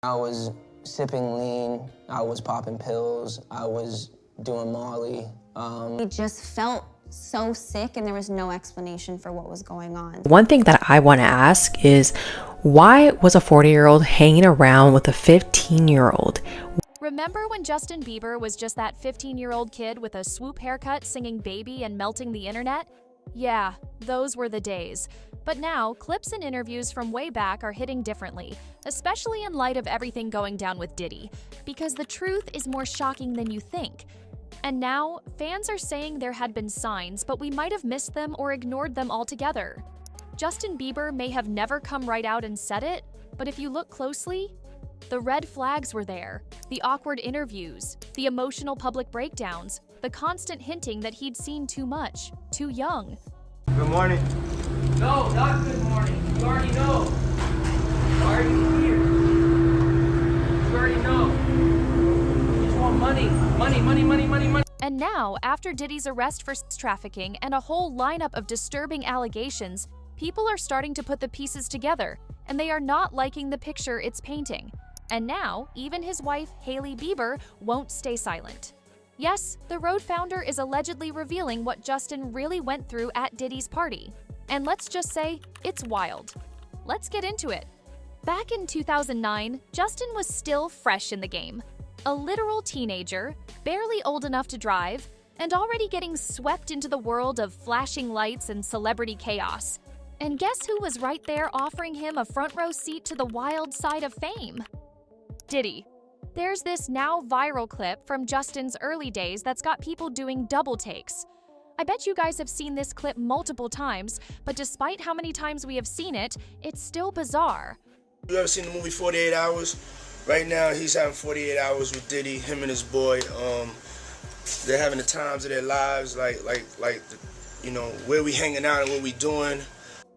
I was sipping lean, I was popping pills, I was doing Molly. He just felt so sick and there was no explanation for what was going on. One thing that I want to ask is, why was a 40-year-old hanging around with a 15-year-old? Remember when Justin Bieber was just that 15-year-old kid with a swoop haircut singing Baby and melting the internet? Yeah, those were the days. But now, clips and interviews from way back are hitting differently, especially in light of everything going down with Diddy, because the truth is more shocking than you think. And now, fans are saying there had been signs, but we might have missed them or ignored them altogether. Justin Bieber may have never come right out and said it, but if you look closely, the red flags were there, the awkward interviews, the emotional public breakdowns, the constant hinting that he'd seen too much, too young. Good morning. No, not good morning. You already know. Why are you here? You already know. You just want money. Money. And now, after Diddy's arrest for sex trafficking and a whole lineup of disturbing allegations, people are starting to put the pieces together, and they are not liking the picture it's painting. And now, even his wife, Hailey Bieber, won't stay silent. Yes, the Road founder is allegedly revealing what Justin really went through at Diddy's party. And let's just say, it's wild. Let's get into it. Back in 2009, Justin was still fresh in the game. A literal teenager, barely old enough to drive, and already getting swept into the world of flashing lights and celebrity chaos. And guess who was right there offering him a front row seat to the wild side of fame? Diddy. There's this now viral clip from Justin's early days that's got people doing double takes. I bet you guys have seen this clip multiple times, but despite how many times we have seen it, it's still bizarre. You ever seen the movie 48 Hours? Right now, he's having 48 hours with Diddy, him and his boy. They're having the times of their lives, where we hanging out and what we doing.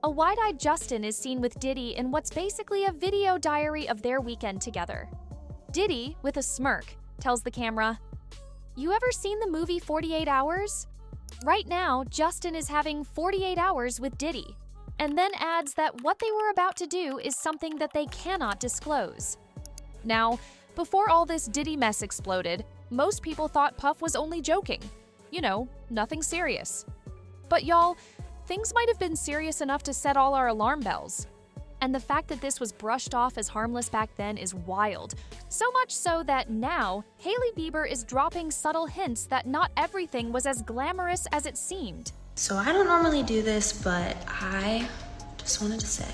A wide-eyed Justin is seen with Diddy in what's basically a video diary of their weekend together. Diddy, with a smirk, tells the camera, "You ever seen the movie 48 Hours? Right now, Justin is having 48 hours with Diddy," and then adds that what they were about to do is something that they cannot disclose. Now, before all this Diddy mess exploded, most people thought Puff was only joking. You know, nothing serious. But y'all, things might have been serious enough to set all our alarm bells. And the fact that this was brushed off as harmless back then is wild. So much so that now, Hailey Bieber is dropping subtle hints that not everything was as glamorous as it seemed. So I don't normally do this, but I just wanted to say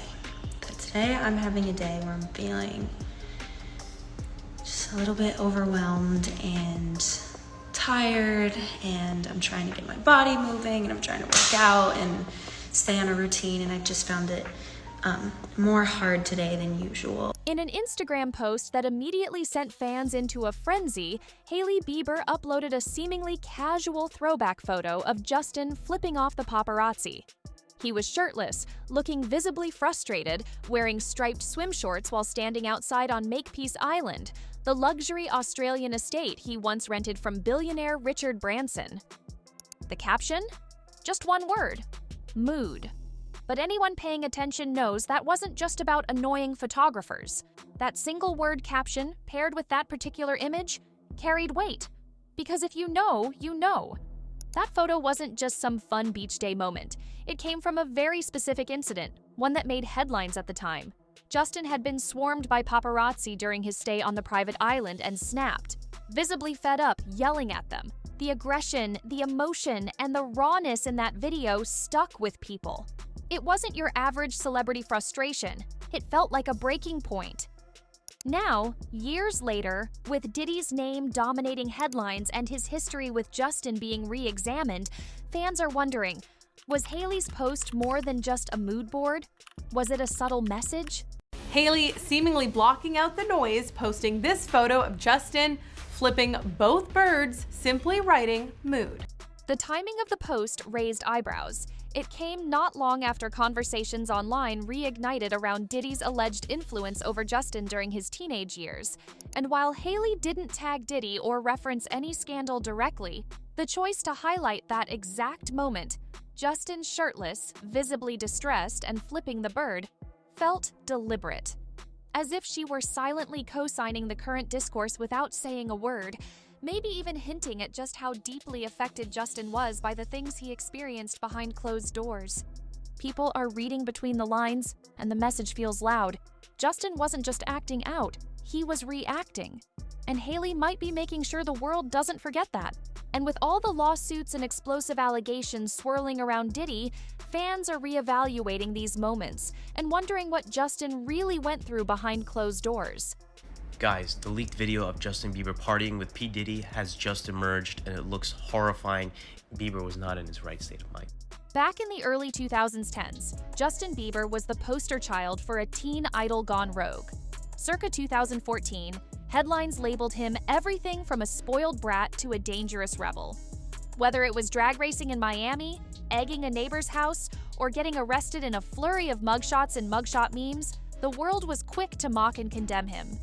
that today I'm having a day where I'm feeling just a little bit overwhelmed and tired, and I'm trying to get my body moving, and I'm trying to work out and stay on a routine, and I just found it more hard today than usual. In an Instagram post that immediately sent fans into a frenzy, Hailey Bieber uploaded a seemingly casual throwback photo of Justin flipping off the paparazzi. He was shirtless, looking visibly frustrated, wearing striped swim shorts while standing outside on Makepeace Island, the luxury Australian estate he once rented from billionaire Richard Branson. The caption? Just one word: mood. But anyone paying attention knows that wasn't just about annoying photographers. That single word caption, paired with that particular image, carried weight. Because if you know, you know. That photo wasn't just some fun beach day moment. It came from a very specific incident, one that made headlines at the time. Justin had been swarmed by paparazzi during his stay on the private island and snapped, visibly fed up, yelling at them. The aggression, the emotion, and the rawness in that video stuck with people. It wasn't your average celebrity frustration. It felt like a breaking point. Now, years later, with Diddy's name dominating headlines and his history with Justin being re-examined, fans are wondering, was Hailey's post more than just a mood board? Was it a subtle message? Hailey seemingly blocking out the noise, posting this photo of Justin flipping both birds, simply writing mood. The timing of the post raised eyebrows. It came not long after conversations online reignited around Diddy's alleged influence over Justin during his teenage years. And while Hailey didn't tag Diddy or reference any scandal directly, the choice to highlight that exact moment, Justin shirtless, visibly distressed, and flipping the bird, felt deliberate. as if she were silently co-signing the current discourse without saying a word, maybe even hinting at just how deeply affected Justin was by the things he experienced behind closed doors. People are reading between the lines, and the message feels loud. Justin wasn't just acting out, he was reacting. And Hailey might be making sure the world doesn't forget that. And with all the lawsuits and explosive allegations swirling around Diddy, fans are reevaluating these moments and wondering what Justin really went through behind closed doors. Guys, the leaked video of Justin Bieber partying with P. Diddy has just emerged, and it looks horrifying. Bieber was not in his right state of mind. Back in the early 2010s, Justin Bieber was the poster child for a teen idol gone rogue. Circa 2014, headlines labeled him everything from a spoiled brat to a dangerous rebel. Whether it was drag racing in Miami, egging a neighbor's house, or getting arrested in a flurry of mugshots and mugshot memes, the world was quick to mock and condemn him.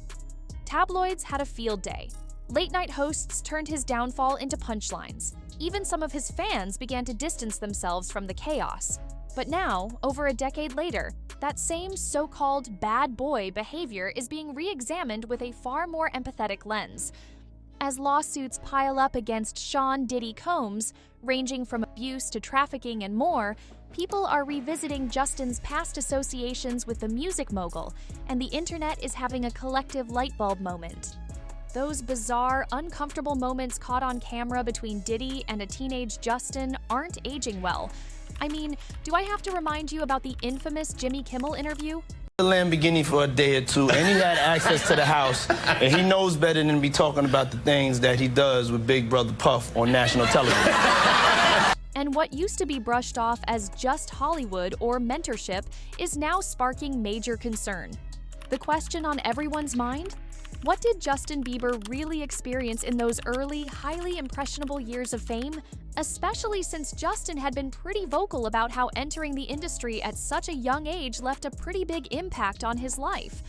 Tabloids had a field day. Late-night hosts turned his downfall into punchlines. Even some of his fans began to distance themselves from the chaos. But now, over a decade later, that same so-called bad boy behavior is being re-examined with a far more empathetic lens. As lawsuits pile up against Sean Diddy Combs, ranging from abuse to trafficking and more, people are revisiting Justin's past associations with the music mogul, and the internet is having a collective lightbulb moment. Those bizarre, uncomfortable moments caught on camera between Diddy and a teenage Justin aren't aging well. I mean, do I have to remind you about the infamous Jimmy Kimmel interview? The Lamborghini for a day or two, and he had access to the house, and he knows better than to be talking about the things that he does with Big Brother Puff on national television. And what used to be brushed off as just Hollywood or mentorship is now sparking major concern. The question on everyone's mind? What did Justin Bieber really experience in those early, highly impressionable years of fame? Especially since Justin had been pretty vocal about how entering the industry at such a young age left a pretty big impact on his life.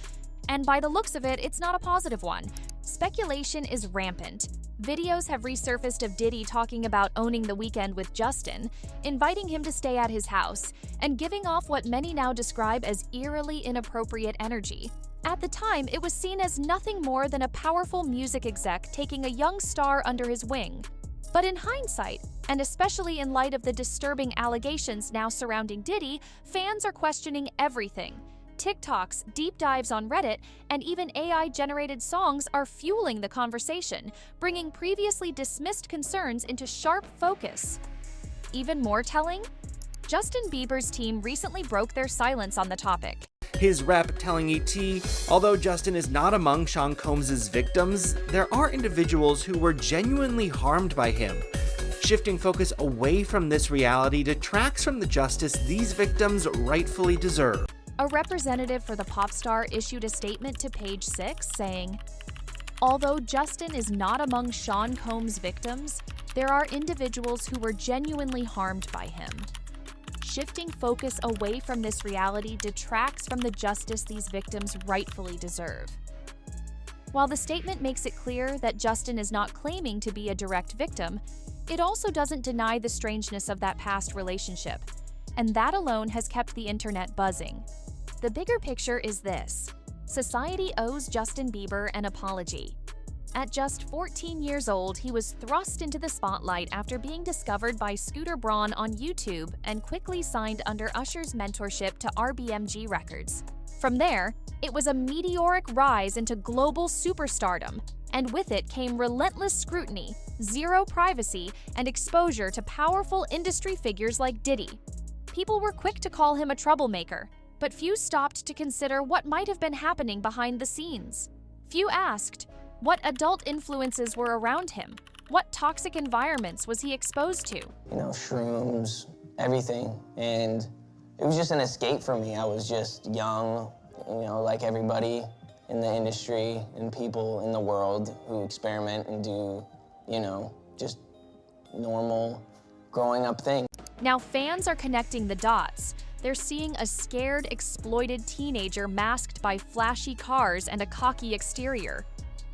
And by the looks of it, it's not a positive one. Speculation is rampant. Videos have resurfaced of Diddy talking about owning the weekend with Justin, inviting him to stay at his house, and giving off what many now describe as eerily inappropriate energy. At the time, it was seen as nothing more than a powerful music exec taking a young star under his wing. But in hindsight, and especially in light of the disturbing allegations now surrounding Diddy, fans are questioning everything. TikToks, deep dives on Reddit, and even AI-generated songs are fueling the conversation, bringing previously dismissed concerns into sharp focus. Even more telling? Justin Bieber's team recently broke their silence on the topic. His rep telling ET, although Justin is not among Sean Combs' victims, there are individuals who were genuinely harmed by him. Shifting focus away from this reality detracts from the justice these victims rightfully deserve. A representative for the pop star issued a statement to Page 6 saying, "Although Justin is not among Sean Combs' victims, there are individuals who were genuinely harmed by him. Shifting focus away from this reality detracts from the justice these victims rightfully deserve." While the statement makes it clear that Justin is not claiming to be a direct victim, it also doesn't deny the strangeness of that past relationship, and that alone has kept the internet buzzing. The bigger picture is this: society owes Justin Bieber an apology. At just 14 years old, he was thrust into the spotlight after being discovered by Scooter Braun on YouTube and quickly signed under Usher's mentorship to RBMG Records. From there, it was a meteoric rise into global superstardom, and with it came relentless scrutiny, zero privacy, and exposure to powerful industry figures like Diddy. People were quick to call him a troublemaker, but few stopped to consider what might have been happening behind the scenes. Few asked, what adult influences were around him? What toxic environments was he exposed to? Shrooms, everything. And it was just an escape for me. I was just young, like everybody in the industry and people in the world who experiment and do, just normal growing up things. Now fans are connecting the dots. They're seeing a scared, exploited teenager masked by flashy cars and a cocky exterior.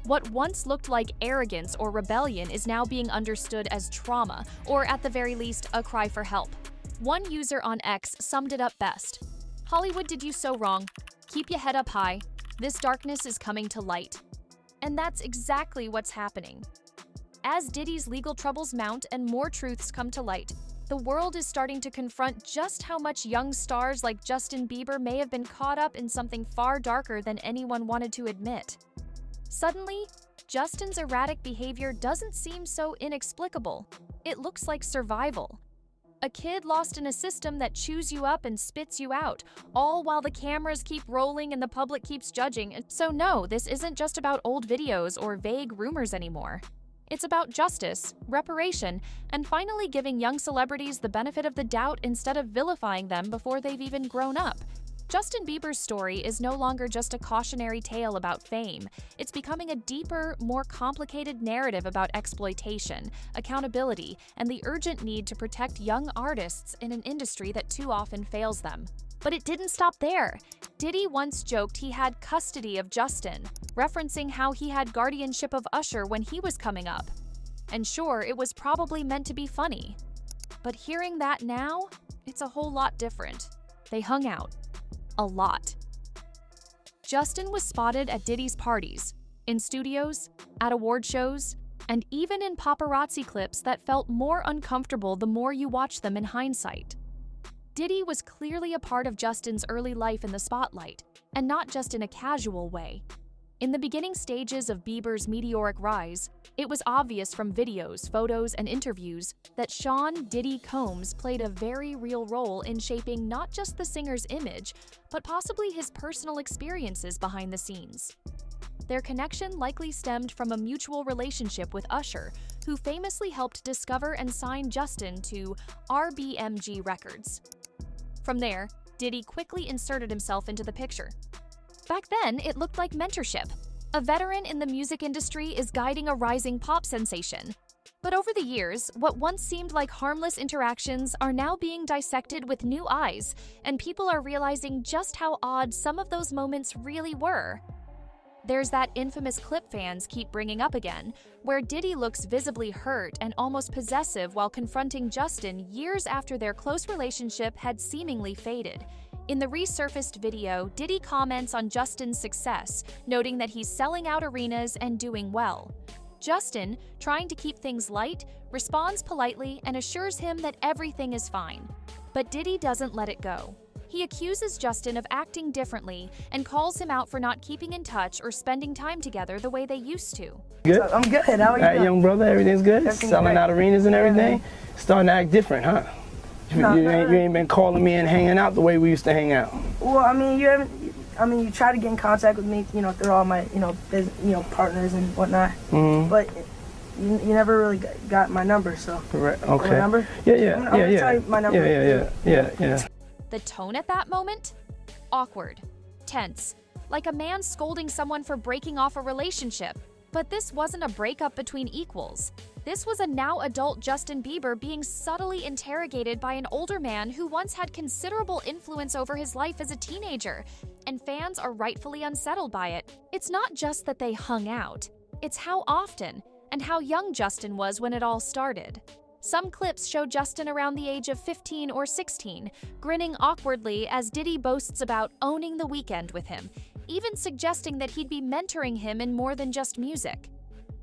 What once looked like arrogance or rebellion is now being understood as trauma, or at the very least, a cry for help. One user on X summed it up best. "Hollywood did you so wrong. Keep your head up high. This darkness is coming to light. And that's exactly what's happening. As Diddy's legal troubles mount and more truths come to light, the world is starting to confront just how much young stars like Justin Bieber may have been caught up in something far darker than anyone wanted to admit. Suddenly, Justin's erratic behavior doesn't seem so inexplicable. It looks like survival. A kid lost in a system that chews you up and spits you out, all while the cameras keep rolling and the public keeps judging. So no, this isn't just about old videos or vague rumors anymore. It's about justice, reparation, and finally giving young celebrities the benefit of the doubt instead of vilifying them before they've even grown up. Justin Bieber's story is no longer just a cautionary tale about fame. It's becoming a deeper, more complicated narrative about exploitation, accountability, and the urgent need to protect young artists in an industry that too often fails them. But it didn't stop there. Diddy once joked he had custody of Justin, referencing how he had guardianship of Usher when he was coming up. And sure, it was probably meant to be funny. But hearing that now, it's a whole lot different. They hung out. A lot. Justin was spotted at Diddy's parties, in studios, at award shows, and even in paparazzi clips that felt more uncomfortable the more you watch them in hindsight. Diddy was clearly a part of Justin's early life in the spotlight, and not just in a casual way. In the beginning stages of Bieber's meteoric rise, it was obvious from videos, photos, and interviews that Sean "Diddy" Combs played a very real role in shaping not just the singer's image, but possibly his personal experiences behind the scenes. Their connection likely stemmed from a mutual relationship with Usher, who famously helped discover and sign Justin to RBMG Records. From there, Diddy quickly inserted himself into the picture. Back then, it looked like mentorship. A veteran in the music industry is guiding a rising pop sensation. But over the years, what once seemed like harmless interactions are now being dissected with new eyes, and people are realizing just how odd some of those moments really were. There's that infamous clip fans keep bringing up again, where Diddy looks visibly hurt and almost possessive while confronting Justin years after their close relationship had seemingly faded. In the resurfaced video, Diddy comments on Justin's success, noting that he's selling out arenas and doing well. Justin, trying to keep things light, responds politely and assures him that everything is fine. But Diddy doesn't let it go. He accuses Justin of acting differently and calls him out for not keeping in touch or spending time together the way they used to. Good? I'm good. How are you doing? Young brother, everything's good? Everything's Selling great. out arenas and everything? Starting to act different, huh? You ain't been calling me and hanging out the way we used to hang out. Well, I mean, you try to get in contact with me, through all my, partners and whatnot. Mm-hmm. But you never really got my number, so. Right. Okay. My number? Yeah. I'm gonna tell you my number. Yeah. The tone at that moment? Awkward. Tense. Like a man scolding someone for breaking off a relationship. But this wasn't a breakup between equals. This was a now adult Justin Bieber being subtly interrogated by an older man who once had considerable influence over his life as a teenager, and fans are rightfully unsettled by it. It's not just that they hung out, it's how often, and how young Justin was when it all started. Some clips show Justin around the age of 15 or 16, grinning awkwardly as Diddy boasts about owning the weekend with him, even suggesting that he'd be mentoring him in more than just music.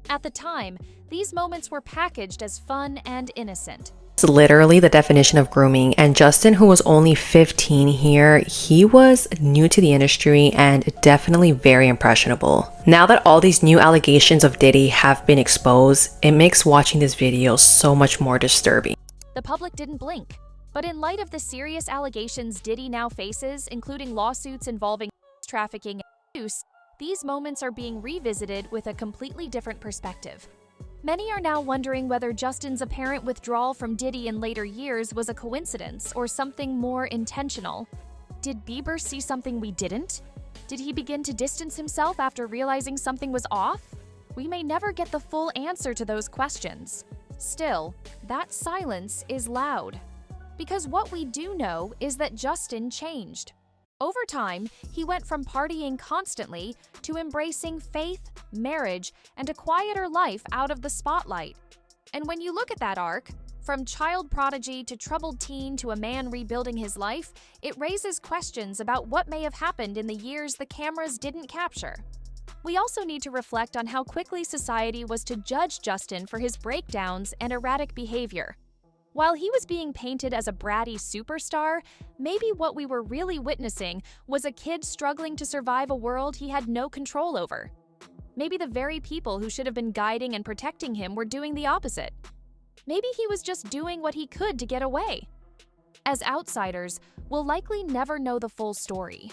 At the time, these moments were packaged as fun and innocent. It's literally the definition of grooming, and Justin, who was only 15 here, he was new to the industry and definitely very impressionable. Now that all these new allegations of Diddy have been exposed, it makes watching this video so much more disturbing. The public didn't blink, but in light of the serious allegations Diddy now faces, including lawsuits involving trafficking and abuse, these moments are being revisited with a completely different perspective. Many are now wondering whether Justin's apparent withdrawal from Diddy in later years was a coincidence or something more intentional. Did Bieber see something we didn't? Did he begin to distance himself after realizing something was off? We may never get the full answer to those questions. Still, that silence is loud. Because what we do know is that Justin changed. Over time, he went from partying constantly to embracing faith, marriage, and a quieter life out of the spotlight. And when you look at that arc, From child prodigy to troubled teen to a man rebuilding his life, it raises questions about what may have happened in the years the cameras didn't capture. We also need to reflect on how quickly society was to judge Justin for his breakdowns and erratic behavior. While he was being painted as a bratty superstar, maybe what we were really witnessing was a kid struggling to survive a world he had no control over. Maybe the very people who should have been guiding and protecting him were doing the opposite. Maybe he was just doing what he could to get away. As outsiders, we'll likely never know the full story.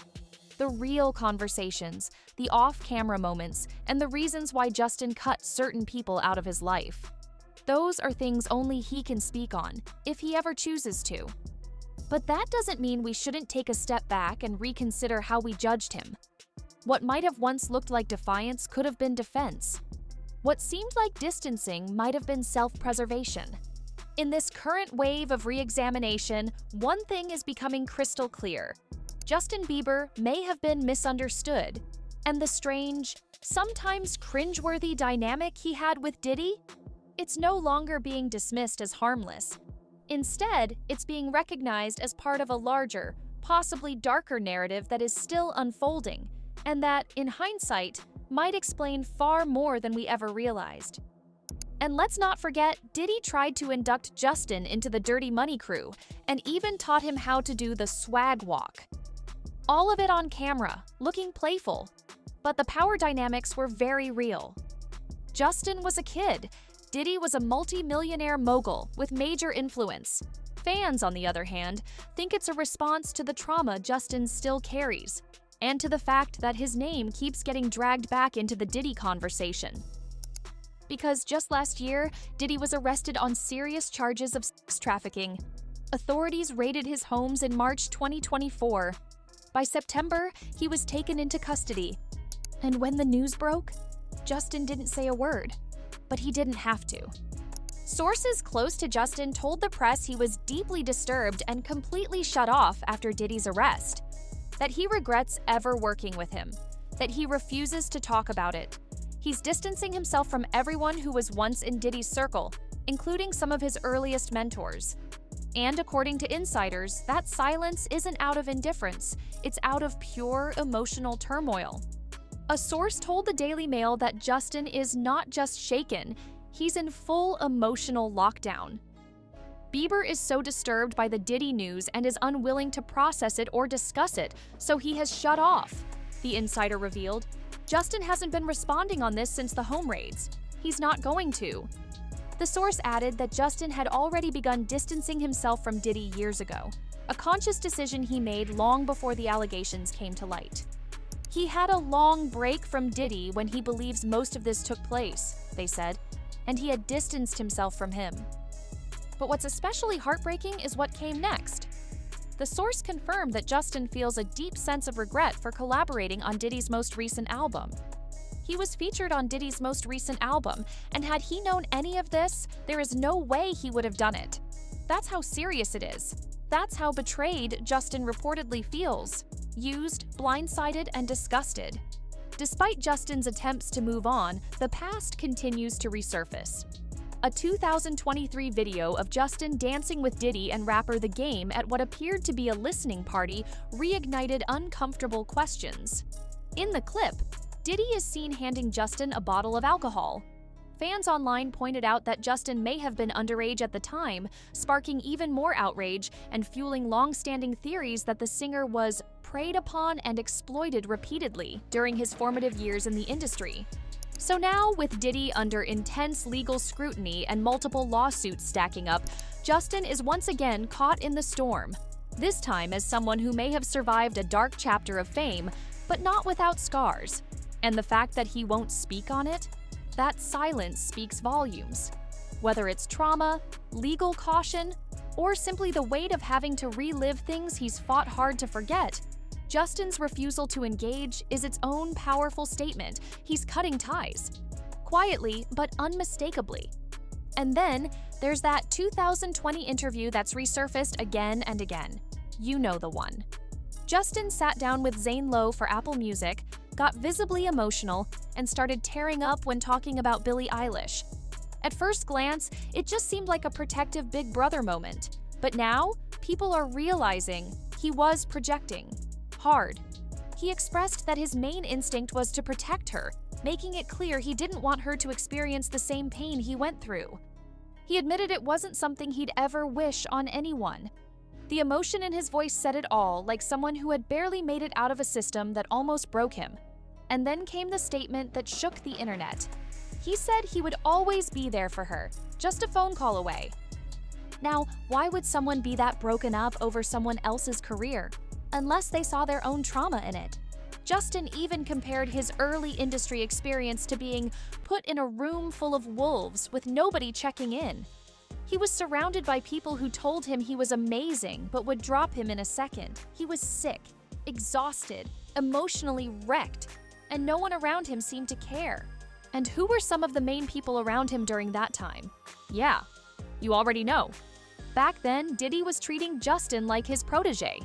The real conversations, the off-camera moments, and the reasons why Justin cut certain people out of his life. Those are things only he can speak on, if he ever chooses to. But that doesn't mean we shouldn't take a step back and reconsider how we judged him. What might have once looked like defiance could have been defense. What seemed like distancing might have been self-preservation. In this current wave of re-examination, one thing is becoming crystal clear. Justin Bieber may have been misunderstood, and the strange, sometimes cringeworthy dynamic he had with Diddy, it's no longer being dismissed as harmless. Instead, it's being recognized as part of a larger, possibly darker narrative that is still unfolding, and that, in hindsight, might explain far more than we ever realized. And let's not forget, Diddy tried to induct Justin into the Dirty Money crew, and even taught him how to do the swag walk. All of it on camera, looking playful, but the power dynamics were very real. Justin was a kid. Diddy was a multi-millionaire mogul with major influence. Fans, on the other hand, think it's a response to the trauma Justin still carries, and to the fact that his name keeps getting dragged back into the Diddy conversation. Because just last year, Diddy was arrested on serious charges of sex trafficking. Authorities raided his homes in March 2024. By September, he was taken into custody. And when the news broke, Justin didn't say a word. But he didn't have to. Sources close to Justin told the press he was deeply disturbed and completely shut off after Diddy's arrest. That he regrets ever working with him. That he refuses to talk about it. He's distancing himself from everyone who was once in Diddy's circle, including some of his earliest mentors. And according to insiders, that silence isn't out of indifference, it's out of pure emotional turmoil. A source told the Daily Mail that Justin is not just shaken, he's in full emotional lockdown. Bieber is so disturbed by the Diddy news and is unwilling to process it or discuss it, so he has shut off, the insider revealed. Justin hasn't been responding on this since the home raids. He's not going to. The source added that Justin had already begun distancing himself from Diddy years ago, a conscious decision he made long before the allegations came to light. He had a long break from Diddy when he believes most of this took place, they said, and he had distanced himself from him. But what's especially heartbreaking is what came next. The source confirmed that Justin feels a deep sense of regret for collaborating on Diddy's most recent album. He was featured on Diddy's most recent album, and had he known any of this, there is no way he would have done it. That's how serious it is. That's how betrayed Justin reportedly feels. Used, blindsided, and disgusted. Despite Justin's attempts to move on, the past continues to resurface. A 2023 video of Justin dancing with Diddy and rapper The Game at what appeared to be a listening party reignited uncomfortable questions. In the clip, Diddy is seen handing Justin a bottle of alcohol. Fans online pointed out that Justin may have been underage at the time, sparking even more outrage and fueling long-standing theories that the singer was preyed upon and exploited repeatedly during his formative years in the industry. So now, with Diddy under intense legal scrutiny and multiple lawsuits stacking up, Justin is once again caught in the storm. This time as someone who may have survived a dark chapter of fame, but not without scars. And the fact that he won't speak on it? That silence speaks volumes. Whether it's trauma, legal caution, or simply the weight of having to relive things he's fought hard to forget, Justin's refusal to engage is its own powerful statement. He's cutting ties. Quietly, but unmistakably. And then, there's that 2020 interview that's resurfaced again and again. You know the one. Justin sat down with Zane Lowe for Apple Music, got visibly emotional, and started tearing up when talking about Billie Eilish. At first glance, it just seemed like a protective big brother moment. But now, people are realizing he was projecting. Hard. He expressed that his main instinct was to protect her, making it clear he didn't want her to experience the same pain he went through. He admitted it wasn't something he'd ever wish on anyone. The emotion in his voice said it all, like someone who had barely made it out of a system that almost broke him. And then came the statement that shook the internet. He said he would always be there for her, just a phone call away. Now, why would someone be that broken up over someone else's career? Unless they saw their own trauma in it. Justin even compared his early industry experience to being put in a room full of wolves with nobody checking in. He was surrounded by people who told him he was amazing but would drop him in a second. He was sick, exhausted, emotionally wrecked, and no one around him seemed to care. And who were some of the main people around him during that time? Yeah, you already know. Back then, Diddy was treating Justin like his protege.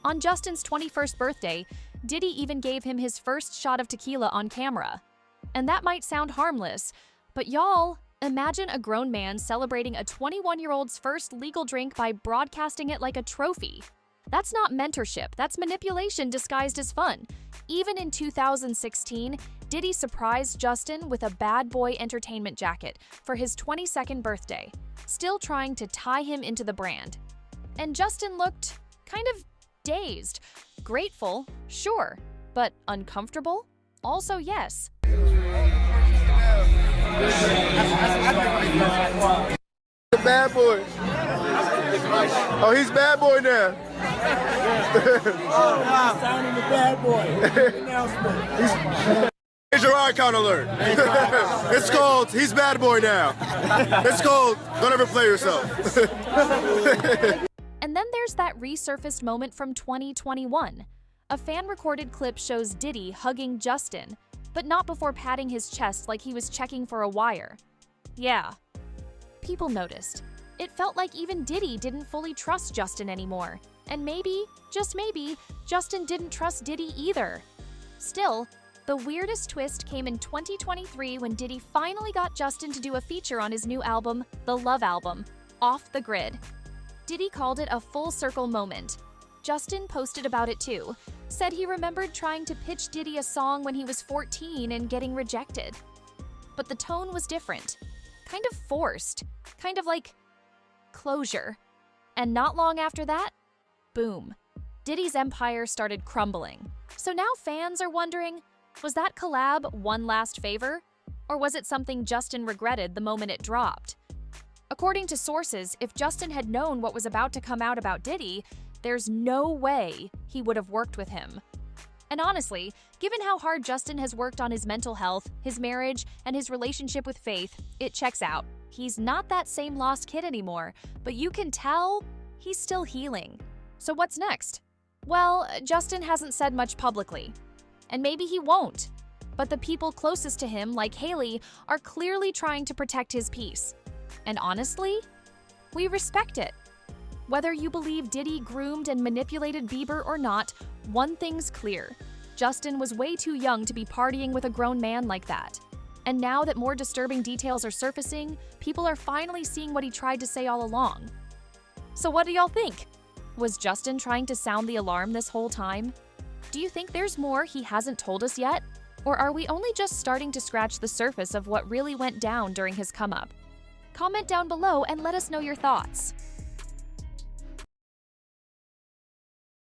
On Justin's 21st birthday, Diddy even gave him his first shot of tequila on camera. And that might sound harmless, but y'all, imagine a grown man celebrating a 21-year-old's first legal drink by broadcasting it like a trophy. That's not mentorship, that's manipulation disguised as fun. Even in 2016, Diddy surprised Justin with a bad boy entertainment jacket for his 22nd birthday, still trying to tie him into the brand. And Justin looked kind of dazed. Grateful, sure, but uncomfortable? Also yes. The bad boy. Oh, he's bad boy now. Signing the bad boy. Announcement. Gerard count alert. It's called He's Bad Boy Now. It's called Don't Ever Play Yourself. And then there's that resurfaced moment from 2021. A fan-recorded clip shows Diddy hugging Justin, but not before patting his chest like he was checking for a wire. Yeah. People noticed. It felt like even Diddy didn't fully trust Justin anymore. And maybe, just maybe, Justin didn't trust Diddy either. Still, the weirdest twist came in 2023 when Diddy finally got Justin to do a feature on his new album, The Love Album, Off the Grid. Diddy called it a full circle moment. Justin posted about it too, said he remembered trying to pitch Diddy a song when he was 14 and getting rejected. But the tone was different, kind of forced, kind of like closure. And not long after that, boom, Diddy's empire started crumbling. So now fans are wondering, was that collab one last favor? Or was it something Justin regretted the moment it dropped? According to sources, if Justin had known what was about to come out about Diddy, there's no way he would have worked with him. And honestly, given how hard Justin has worked on his mental health, his marriage, and his relationship with Faith, it checks out. He's not that same lost kid anymore, but you can tell he's still healing. So what's next? Well, Justin hasn't said much publicly. And maybe he won't. But the people closest to him, like Hailey, are clearly trying to protect his peace. And honestly, we respect it. Whether you believe Diddy groomed and manipulated Bieber or not, one thing's clear. Justin was way too young to be partying with a grown man like that. And now that more disturbing details are surfacing, people are finally seeing what he tried to say all along. So what do y'all think? Was Justin trying to sound the alarm this whole time? Do you think there's more he hasn't told us yet? Or are we only just starting to scratch the surface of what really went down during his come-up? Comment down below and let us know your thoughts.